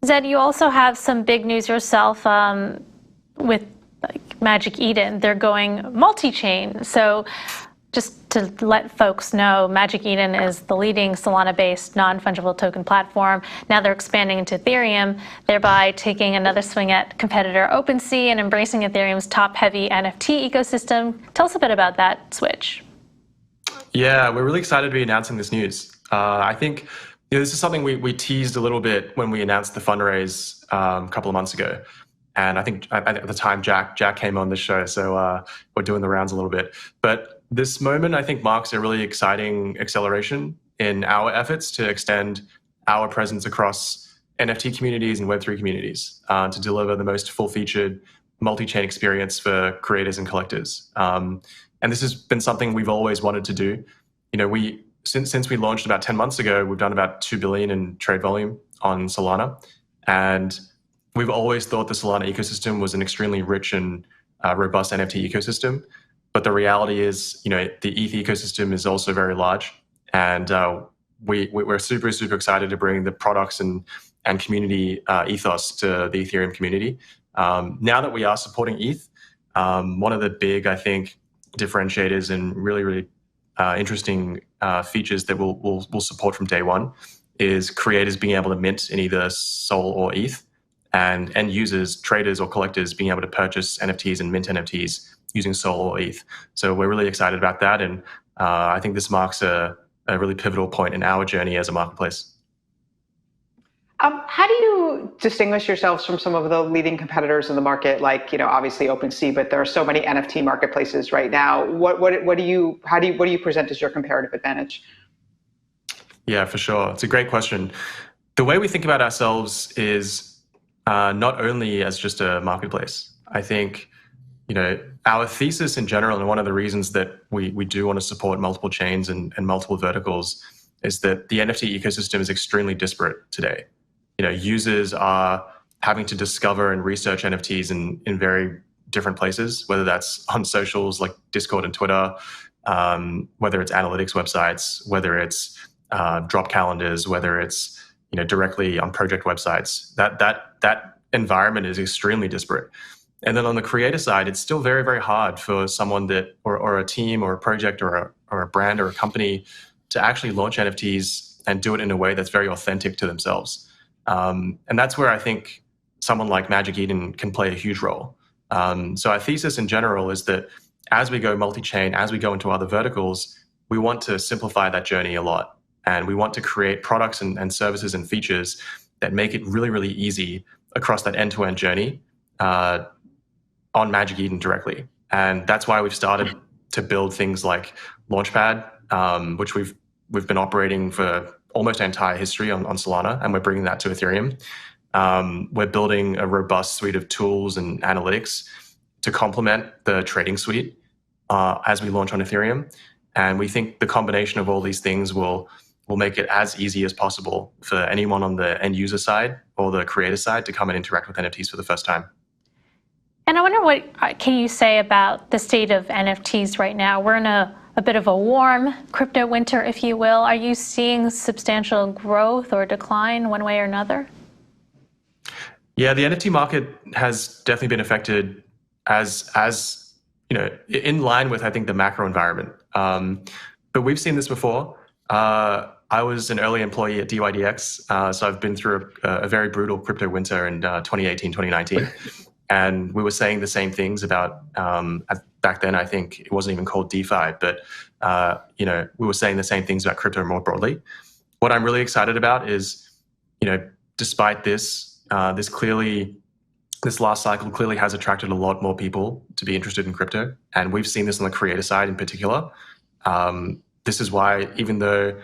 Zed, you also have some big news yourself with Magic Eden. They're going multi-chain. So just to let folks know, Magic Eden is the leading Solana-based non-fungible token platform. Now they're expanding into Ethereum, thereby taking another swing at competitor OpenSea and embracing Ethereum's top-heavy NFT ecosystem. Tell us a bit about that switch. Yeah, we're really excited to be announcing this news. I think this is something we teased a little bit when we announced the fundraise a couple of months ago. And I think at the time, Jack came on the show, so we're doing the rounds a little bit. But this moment, I think, marks a really exciting acceleration in our efforts to extend our presence across NFT communities and Web3 communities to deliver the most full-featured multi-chain experience for creators and collectors. And this has been something we've always wanted to do. Since we launched about 10 months ago, we've done about 2 billion in trade volume on Solana. And we've always thought the Solana ecosystem was an extremely rich and robust NFT ecosystem. But the reality is, the ETH ecosystem is also very large. And we're super, super excited to bring the products and community ethos to the Ethereum community. Now that we are supporting ETH, one of the big, I think, differentiators and really, really interesting features that we'll support from day one is creators being able to mint in either Sol or ETH, and end users, traders or collectors being able to purchase NFTs and mint NFTs using Sol or ETH. So we're really excited about that, and I think this marks a really pivotal point in our journey as a marketplace. How do you distinguish yourselves from some of the leading competitors in the market, like obviously OpenSea, but there are so many NFT marketplaces right now. How do you present as your comparative advantage? Yeah, for sure. It's a great question. The way we think about ourselves is not only as just a marketplace. I think our thesis in general, and one of the reasons that we do want to support multiple chains and multiple verticals, is that the NFT ecosystem is extremely disparate today. Users are having to discover and research NFTs in very different places, whether that's on socials like Discord and Twitter, whether it's analytics websites, whether it's drop calendars, whether it's directly on project websites. That environment is extremely disparate. And then on the creator side, it's still very, very hard for someone that, or a team or a project or a brand or a company to actually launch NFTs and do it in a way that's very authentic to themselves. And that's where I think someone like Magic Eden can play a huge role. So our thesis in general is that as we go multi-chain, as we go into other verticals, we want to simplify that journey a lot. And we want to create products and services and features that make it really, really easy across that end-to-end journey on Magic Eden directly. And that's why we've started to build things like Launchpad, which we've been operating for almost our entire history on Solana, and we're bringing that to Ethereum. We're building a robust suite of tools and analytics to complement the trading suite as we launch on Ethereum. And we think the combination of all these things will make it as easy as possible for anyone on the end user side or the creator side to come and interact with NFTs for the first time. And I wonder, what can you say about the state of NFTs right now? We're in a bit of a warm crypto winter, if you will. Are you seeing substantial growth or decline one way or another? Yeah, the NFT market has definitely been affected as in line with, I think, the macro environment. But we've seen this before. I was an early employee at DYDX, so I've been through a very brutal crypto winter in 2018, 2019. And we were saying the same things about, back then, I think it wasn't even called DeFi, but we were saying the same things about crypto more broadly. What I'm really excited about is, despite this, this last cycle clearly has attracted a lot more people to be interested in crypto. And we've seen this on the creator side in particular. This is why, even though,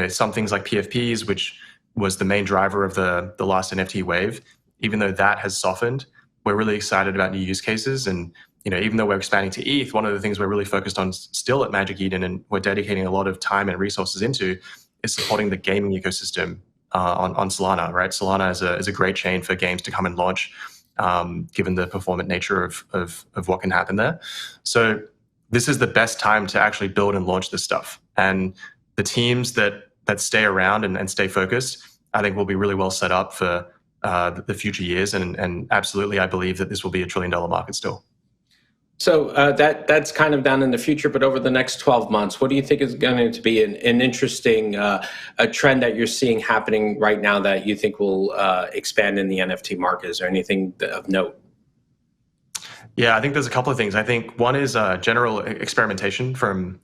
some things like PFPs, which was the main driver of the last NFT wave, even though that has softened, we're really excited about new use cases. And, even though we're expanding to ETH, one of the things we're really focused on still at Magic Eden, and we're dedicating a lot of time and resources into, is supporting the gaming ecosystem on Solana, right? Solana is a great chain for games to come and launch, given the performant nature of what can happen there. So this is the best time to actually build and launch this stuff. And the teams that stay around and stay focused, I think will be really well set up for the future years. And absolutely, I believe that this will be a $1 trillion market still. So that's kind of down in the future, but over the next 12 months, what do you think is going to be an interesting a trend that you're seeing happening right now that you think will expand in the NFT market? Is there anything of note? Yeah, I think there's a couple of things. I think one is general experimentation from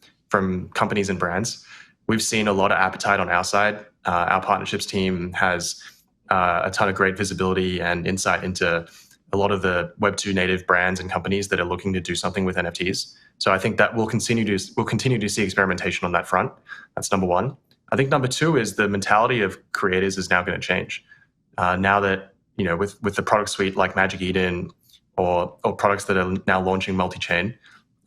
companies and brands. We've seen a lot of appetite on our side. Our partnerships team has a ton of great visibility and insight into a lot of the Web2 native brands and companies that are looking to do something with NFTs. So I think that we'll continue to see experimentation on that front. That's number one. I think number two is the mentality of creators is now going to change. Now that, with the product suite like Magic Eden or products that are now launching multi-chain,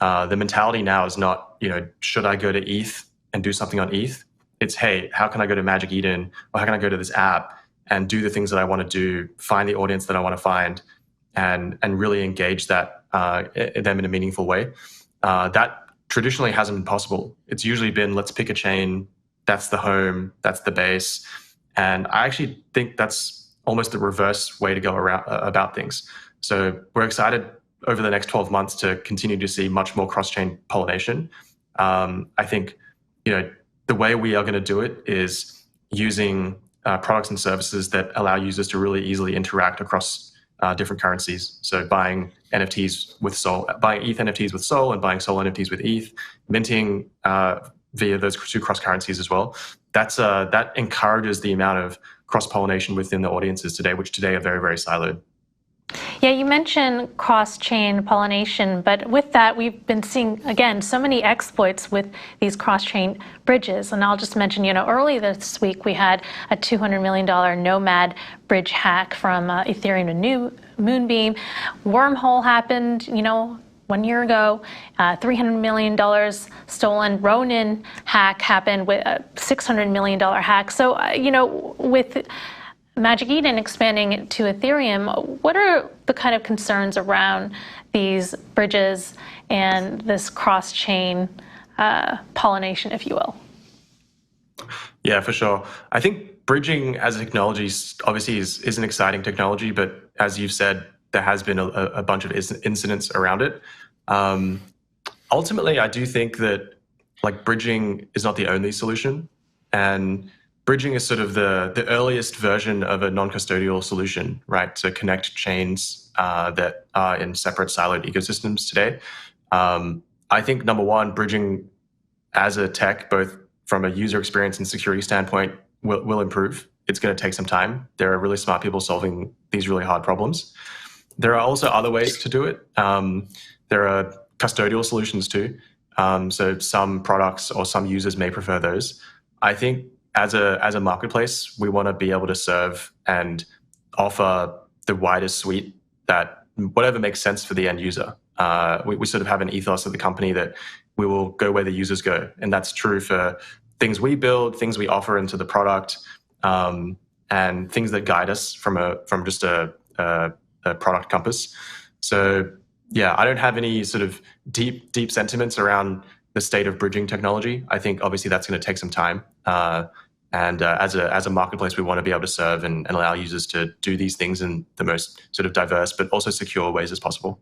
the mentality now is not, should I go to ETH and do something on ETH? It's, hey, how can I go to Magic Eden, or how can I go to this app and do the things that I want to do, find the audience that I want to find, and really engage them in a meaningful way. That traditionally hasn't been possible. It's usually been, let's pick a chain, that's the home, that's the base. And I actually think that's almost the reverse way to go about things. So we're excited over the next 12 months to continue to see much more cross-chain pollination. I think, the way we are going to do it is using products and services that allow users to really easily interact across different currencies. So buying NFTs with Sol, buying ETH NFTs with Sol, and buying Sol NFTs with ETH, minting via those two cross currencies as well. That encourages the amount of cross pollination within the audiences today, which today are very, very siloed. Yeah, you mentioned cross-chain pollination, but with that, we've been seeing, again, so many exploits with these cross-chain bridges. And I'll just mention, early this week, we had a $200 million Nomad bridge hack from Ethereum to Moonbeam. Wormhole happened, 1 year ago, $300 million stolen. Ronin hack happened with a $600 million hack. So, with Magic Eden expanding to Ethereum, what are the kind of concerns around these bridges and this cross-chain pollination, if you will? Yeah, for sure. I think bridging as a technology obviously is an exciting technology, but as you've said, there has been a bunch of incidents around it. Ultimately, I do think that bridging is not the only solution, and bridging is sort of the earliest version of a non-custodial solution, right? To connect chains that are in separate siloed ecosystems today. I think number one, bridging as a tech, both from a user experience and security standpoint, will improve. It's going to take some time. There are really smart people solving these really hard problems. There are also other ways to do it. There are custodial solutions too. So some products or some users may prefer those. I think as a marketplace, we want to be able to serve and offer the widest suite that whatever makes sense for the end user. We sort of have an ethos of the company that we will go where the users go. And that's true for things we build, things we offer into the product, and things that guide us from just a product compass. So yeah, I don't have any sort of deep sentiments around the state of bridging technology. I think obviously that's going to take some time. And as a marketplace, we want to be able to serve and allow users to do these things in the most sort of diverse but also secure ways as possible.